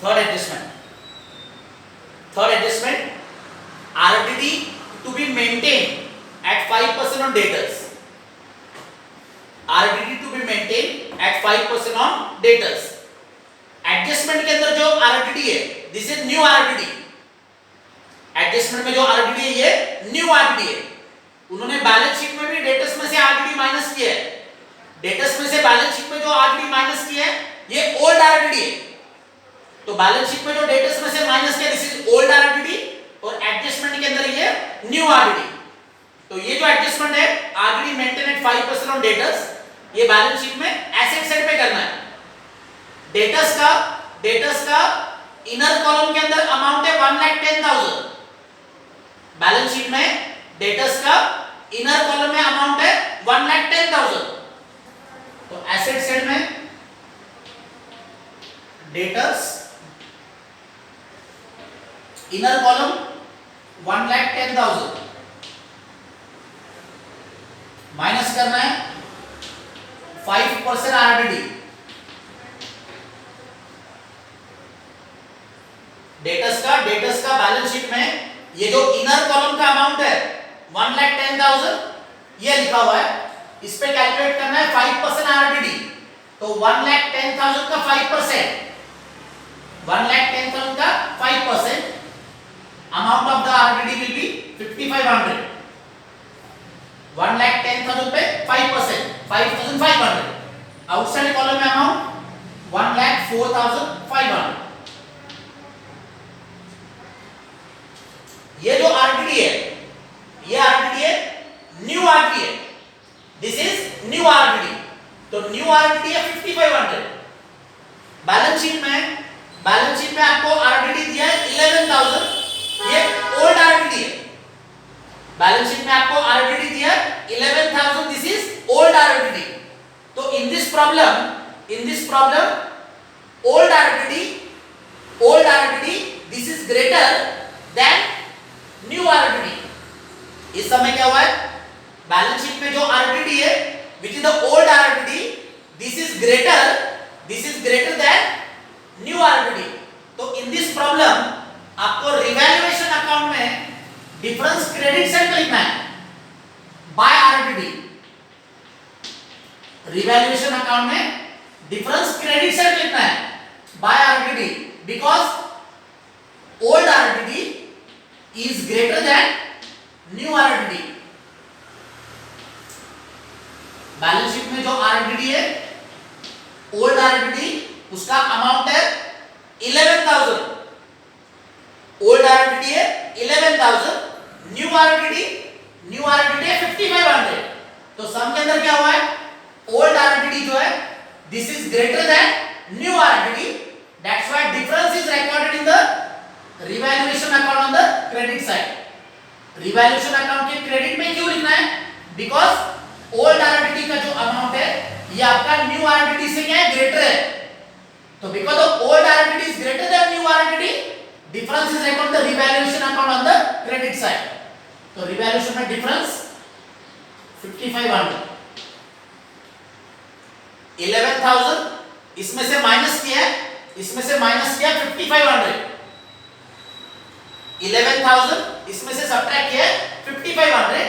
Third adjustment. Third adjustment, RTD to be maintained at 5% on debtors. RTD to be maintained at 5% on debtors. Adjustment के अंदर जो RTD है, this is new RTD. Adjustment में जो RTD है ये new RTD है. उन्होंने बैलेंस शीट में भी डेटर्स में से RTD माइनस किया है. डेटर्स में से बैलेंस शीट में जो RTD माइनस किया है ये ओल्ड RTD है. तो बैलेंस शीट में जो डेटर्स में से माइनस किया दिस इज ओल्ड RTD और एडजस्टमेंट के अंदर ये न्यू RTD. तो ये जो एडजस्टमेंट है RTD maintain at 5% on debtors, ये बैलेंस शीट में एसेट साइड पे करना है. डेटर्स का इनर कॉलम के अंदर अमाउंट है 1,10,000. बैलेंस शीट में डेटर्स का इनर कॉलम में अमाउंट है 1,10,000. तो एसेट साइड में डेटर्स इनर कॉलम 1,10,000 माइनस करना है 5% RTD. डेटर्स का बैलेंस शीट में ये जो इनर कॉलम का अमाउंट है 1,10,000 ये लिखा हुआ है. इस पे कैलकुलेट करना है 5% RTD. तो 1,10,000 का 5%, 1,10,000 का 5%, amount of the RTD will be 5,500. 1,10,000 पे 5%, 5,500. आउटसाइड कॉलम में अमाउंट 1,04,500. ये जो RTD है ये RTD है न्यू RTD है. This is new RTD. तो न्यू RTD है 5,500. बैलेंस शीट में आपको RTD दिया है 11,000. ये ओल्ड RTD है. बैलेंस शीट में आपको RTD दिया है 11,000. This is old RTD. तो in this problem old RTD this is greater than new RTD. इस समय क्या हुआ है, बैलेंस शीट में जो RTD है which is the old RTD, this is greater than new RTD. तो इन दिस प्रॉब्लम आपको रिवैल्यूएशन अकाउंट में डिफरेंस क्रेडिट साइड पे लिखना है बाय RTD. रिवैल्यूएशन अकाउंट में डिफरेंस क्रेडिट साइड लिखना है by RTD because old RTD is greater than new RTD. Balance sheet में जो RTD है ओल्ड RTD उसका अमाउंट है 11,000. ओल्ड RTD है 11,000. न्यू RTD है 5,500. तो सम के अंदर क्या हुआ है, ओल्ड RTD जो है this is greater than new RTD. That's why difference is recorded in the revaluation account on the credit side. Revaluation account के क्रेडिट में क्यों लिखना है, बिकॉज ओल्ड RTD का जो अमाउंट है ये आपका न्यू RTD से क्या है, ग्रेटर है. तो because of old RTD is greater than new RTD, difference is recorded the revaluation account on the credit side. तो रिवैल्यूएशन में डिफरेंस 5,500. 11,000 इसमें से माइनस किया 5,500. 11,000 इसमें से सब्ट्रैक्ट किया 5,500.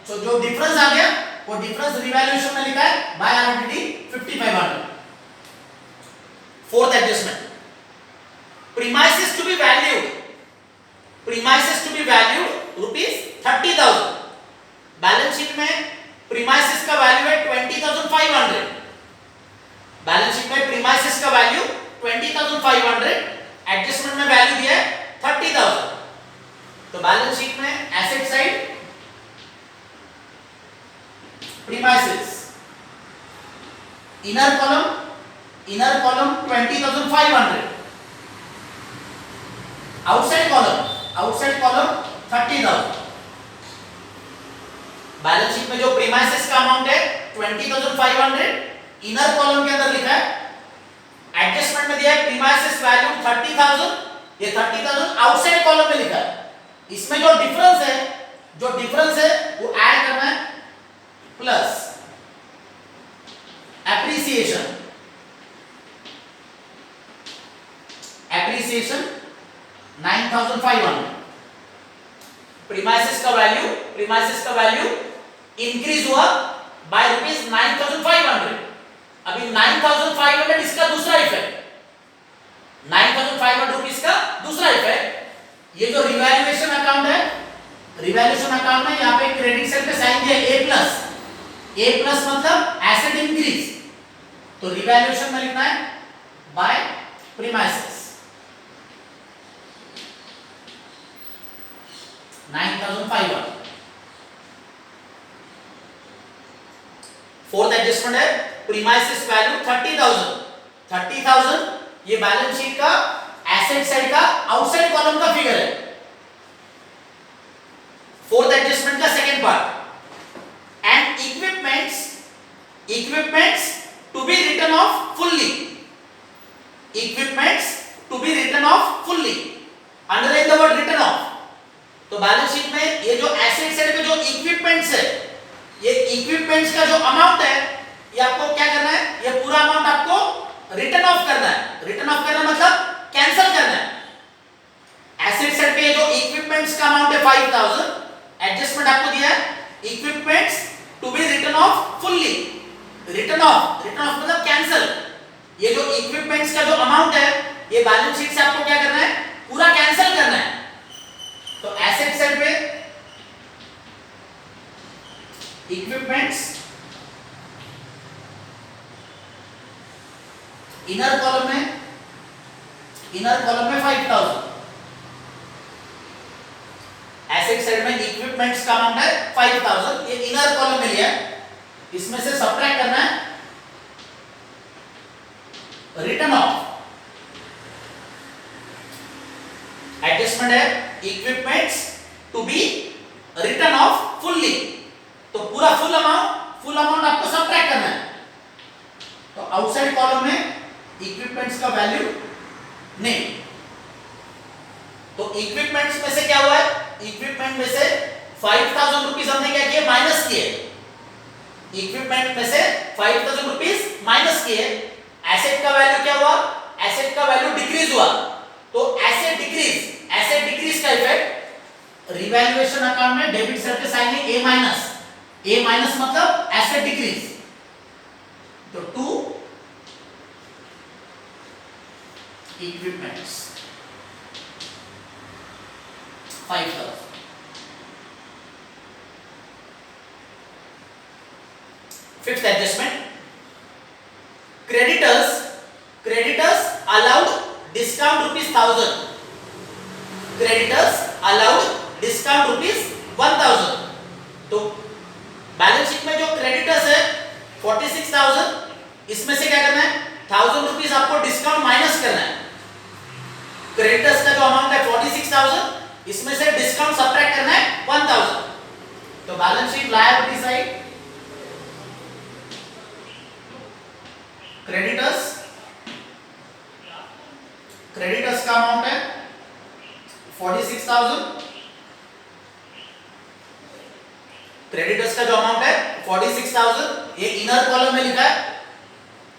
सो जो डिफरेंस आ गया वो डिफरेंस रिवैल्यूएशन में लिखा है by RTD 5,500. Fourth adjustment, premises to be valued ₹30,000. Balance sheet में प्रीमाइसेस का वैल्यू है 20,500. बैलेंस शीट में प्रीमाइसेस का वैल्यू 20,500. एडजस्टमेंट में वैल्यू दिया है 30,000. तो बैलेंस शीट में asset side premises inner column 20,500. Outside column 30,000. Balance sheet में जो प्रीमाइसेस का अमाउंट है 20,500. इनर कॉलम के अंदर लिखा है, एडजस्टमेंट में दिया है प्रीमाइसेस वैल्यू 30,000. ये 30,000 आउटसाइड कॉलम में लिखा है. इसमें जो डिफरेंस है वो ऐड करना है प्लस एप्रिसिएशन डेप्रिसिएशन 9500, प्रीमाइसेस का वैल्यू इंक्रीज हुआ बाय ₹9500। अभी 9500 इसका दूसरा इफेक्ट, 9500 रुपीस का दूसरा इफेक्ट, ये जो रिवैल्यूएशन अकाउंट है, रिवैल्यूएशन अकाउंट में यहाँ पे क्रेडिट साइड पे साइन दिया ए प्लस मतलब एसेट इंक्रीज, तो रिवैल्यूएशन में लिखना है बाय प्रीमाइसेस 9500। फोर्थ एडजस्टमेंट है प्रीमाइसेस वैल्यू 30,000, ये बैलेंस शीट का एसेट साइड का आउटसाइड कॉलम का फिगर है। फोर्थ एडजस्टमेंट का second part, and equipments to be written off fully, underline the word written off. तो बैलेंस शीट में ये जो एसेट साइड पे जो इक्विपमेंट्स है, ये इक्विपमेंट्स का जो अमाउंट है, ये आपको क्या करना है, ये पूरा अमाउंट आपको रिटर्न ऑफ करना है। रिटर्न ऑफ करना मतलब कैंसिल करना है। एसेट साइड पे जो इक्विपमेंट्स का अमाउंट है 5000, एडजस्टमेंट आपको दिया है equipments to be return off fully, return off मतलब कैंसिल। ये जो इक्विपमेंट्स का जो अमाउंट है, ये बैलेंस शीट से आपको क्या करना है, पूरा कैंसिल करना है। तो एसेट साइड पे इक्विपमेंट्स, इनर कॉलम में 5000, एसेट साइड में इक्विपमेंट्स का अमाउंट है 5000, ये इनर कॉलम में लिया है, इसमें से सबट्रैक्ट करना है रिटर्न ऑफ। एडजस्टमेंट है equipments to be return off fully, तो पूरा फुल अमाउंट आपको सबट्रैक्ट करना है। तो आउटसाइड कॉलम में इक्विपमेंट्स का वैल्यू नहीं, तो इक्विपमेंट्स में से क्या हुआ है, इक्विपमेंट में से 5000 रुपीस हमने क्या किए, माइनस किए। इक्विपमेंट में से 5000 रुपीस माइनस किए। एसेट का वैल्यू क्या हुआ, एसेट का वैल्यू डिक्रीज हुआ, तो एसेट डिक्रीज का इफेक्ट रिवैल्यूएशन अकाउंट में डेबिट साइड पे साइन है ए माइनस मतलब एसेट डिक्रीज, तो 2 equipments 5000। Fifth adjustment, creditors allowed discount ₹1000, creditors allowed discount ₹1000। तो बैलेंस शीट में जो क्रेडिटर्स है 46,000, इसमें से क्या करना है, 1000 रुपीस आपको डिस्काउंट माइनस करना है। क्रेडिटर्स का जो अमाउंट है 46,000, इसमें से डिस्काउंट सबट्रैक्ट करना है 1000। तो balance sheet liability side, creditors का अमाउंट है 46,000, क्रेडिटर्स का जो अमाउंट है 46,000, ये इनर कॉलम में लिखा है,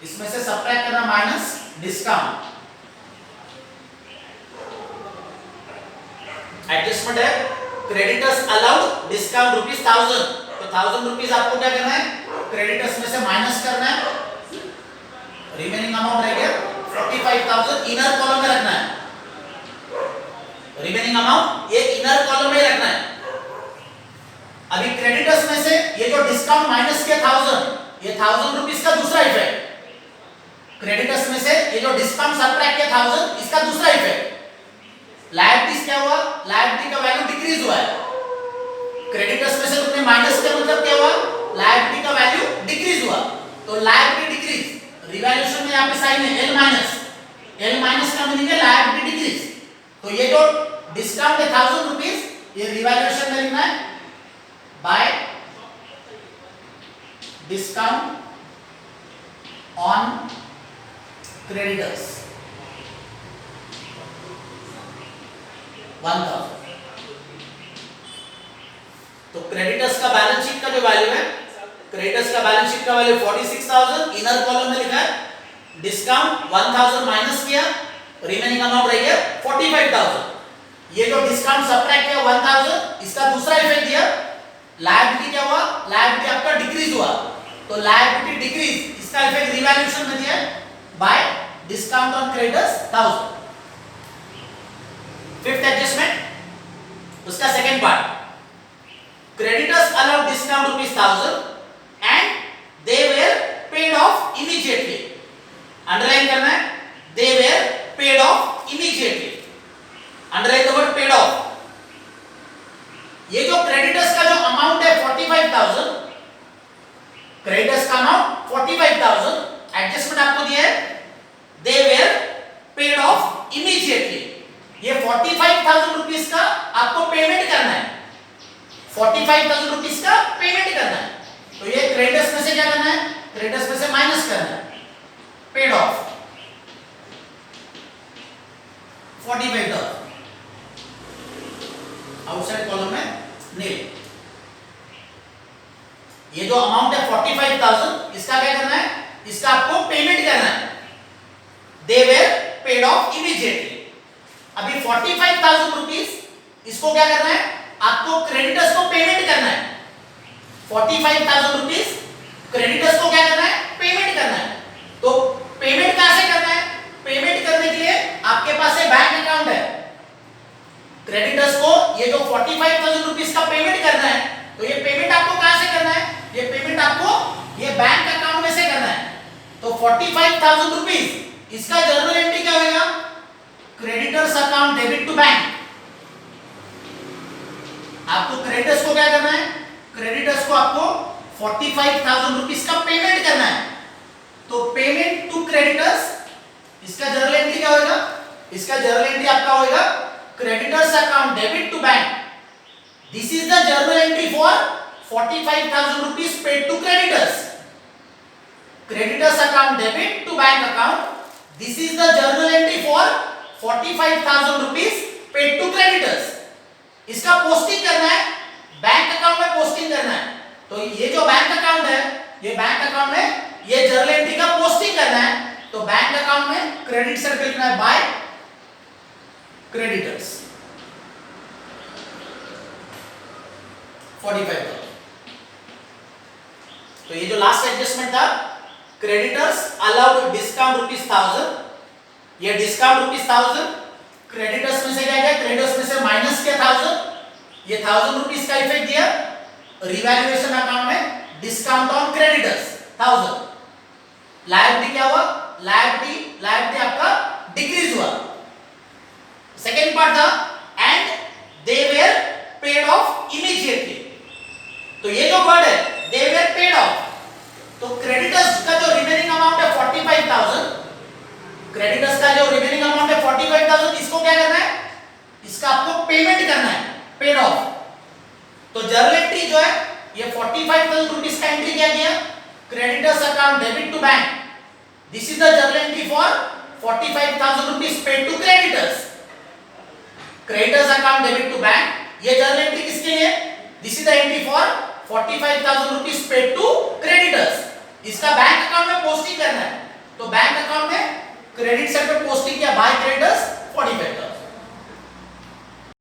इसमें से सबट्रैक्ट करना माइनस डिस्काउंट। एडजस्टमेंट है क्रेडिटर्स अलाउड डिस्काउंट ₹1000, तो 1000 रुपीस आपको क्या करना है, क्रेडिटर्स में से माइनस करना है, रिमेनिंग अमाउंट रह गया 45,000, इनर कॉलम में रखना है। रिमेनिंग अमाउंट ये इनर कॉलम में रखना है। अभी क्रेडिटर्स में से ये जो डिस्काउंट माइनस किया 1000, ये 1000 रुपीस का दूसरा इफेक्ट। क्रेडिटर्स में से ये जो डिस्काउंट सबट्रैक्ट किया 1000, इसका दूसरा इफेक्ट। लायबिलिटीज क्या हुआ, लायबिलिटी का वैल्यू डिक्रीज हुआ है। क्रेडिटर्स में से तुमने माइनस किया मतलब क्या हुआ, लायबिलिटी का वैल्यू डिक्रीज हुआ, तो लायबिलिटी डिक्रीज, रिवैल्यूएशन में यहाँ पे साइन है L माइनस का मीनिंग है लायबिलिटी डिक्रीज। तो ये जो डिस्काउंट है 1000 रुपीस, ये रिवैल्यूएशन में लिखना है बाय डिस्काउंट ऑन क्रेडिटर्स 1000। तो क्रेडिटर्स का बैलेंस शीट का जो वैल्यू है, क्रेडिटर्स का बैलेंस शीट का वैल्यू 46,000, इनर कॉलम में लिखा है डिस्काउंट 1000 माइनस किया, रिमेनिंग अमाउंट रही है 45,000। ये जो डिस्काउंट सब्ट्रैक्ट किया 1,000, इसका दूसरा इफेक्ट दिया, लायबिलिटी क्या हुआ, लायबिलिटी आपका डिक्रीज हुआ, तो लायबिलिटी डिक्रीज, इसका इफेक्ट रिवैल्यूएशन में दिया by discount on creditors 1000। Fifth adjustment, उसका second part, creditors allowed discount ₹1000 and they were paid off immediately. Underline करना है, they were paid off immediately. Underline the word paid off. ये जो creditors का जो amount है 45,000, creditors का amount 45,000, adjustment आपको दिया है, they were paid off immediately. ये 45,000 रुपीस का आपको पेमेंट करना है, 45,000 रुपीस का पेमेंट करना है, तो ये क्रेडिटर्स में से क्या करना है, क्रेडिटर्स में से माइनस करना है, पेड ऑफ 45,000, आउटसाइड कॉलम में नील। ये जो अमाउंट है 45,000, इसका क्या करना है, इसका आपको पेमेंट करना है, they were paid of immediately. अभी 45,000 रुपीस, इसको क्या करना है, आपको क्रेडिटर्स को पेमेंट करना है, 45,000 रुपीस क्रेडिटर्स को क्या करना है, पेमेंट करना है। तो पेमेंट कहां से करना है, पेमेंट करने के लिए आपके पास एक बैंक अकाउंट है, क्रेडिटर्स को ये जो 45,000 रुपीस का पेमेंट करना है, तो ये पेमेंट आपको कहां से करना है, ये पेमेंट आपको ये बैंक अकाउंट में से करना है। तो 45,000 रुपीस, इसका जर्नल एंट्री क्या होगा, creditors account debit to bank. आपको क्रेडिटर्स को क्या करना है, क्रेडिटर्स को आपको 45,000 रुपीस का पेमेंट करना है, तो पेमेंट टू क्रेडिटर्स, इसका जर्नल एंट्री क्या होगा, इसका जर्नल एंट्री आपका होगा creditors account debit to bank. This is the journal entry for 45,000 rupees paid to creditors, creditors account debit to bank account, this is the journal entry for 45,000 rupees paid to creditors. इसका posting करना है, bank account में posting करना है, तो ये जो bank account है, ये बैंक अकाउंट में ये जर्नल एंट्री का पोस्टिंग करना है, तो बैंक अकाउंट में क्रेडिट साइड पे लिखना है बाय क्रेडिटर्स 45,000। तो ये जो लास्ट एडजस्टमेंट था, क्रेडिटर्स अलाउड डिस्काउंट ₹1000, ये डिस्काउंट ₹1000, क्रेडिटर्स में से क्या गया, क्रेडिटर्स में से माइनस किया 1000, ये 1000 रुपीस का इफेक्ट दिया रिवैल्यूएशन अकाउंट में, डिस्काउंट ऑन क्रेडिटर्स 1000। लायबिलिटी क्या हुआ, लायबिलिटी आपका डिक्रीज हुआ। सेकेंड पार्ट था and they were paid of immediately, तो ये जो वर्ड है दे वेर पेड ऑफ, तो क्रेडिटर्स का जो रिमेनिंग अमाउंट है 45,000, क्रेडिटर्स का जो रिमेनिंग अमाउंट है 45,000, इसको क्या करना है, इसका आपको पेमेंट करना है, पेड ऑफ। तो जर्नल एंट्री जो है ये 45,000 रुपीस का एंट्री किया गया, creditors account debit to bank, this is the journal entry for 45,000 rupees paid to creditors, creditors account debit to bank, ये जर्नल एंट्री किसके लिए, this is the entry for 45,000 rupees paid to creditors. इसका bank account में posting करना है, तो bank account में credit side पे पोस्टिंग किया बाय क्रेडिटर्स 45,000।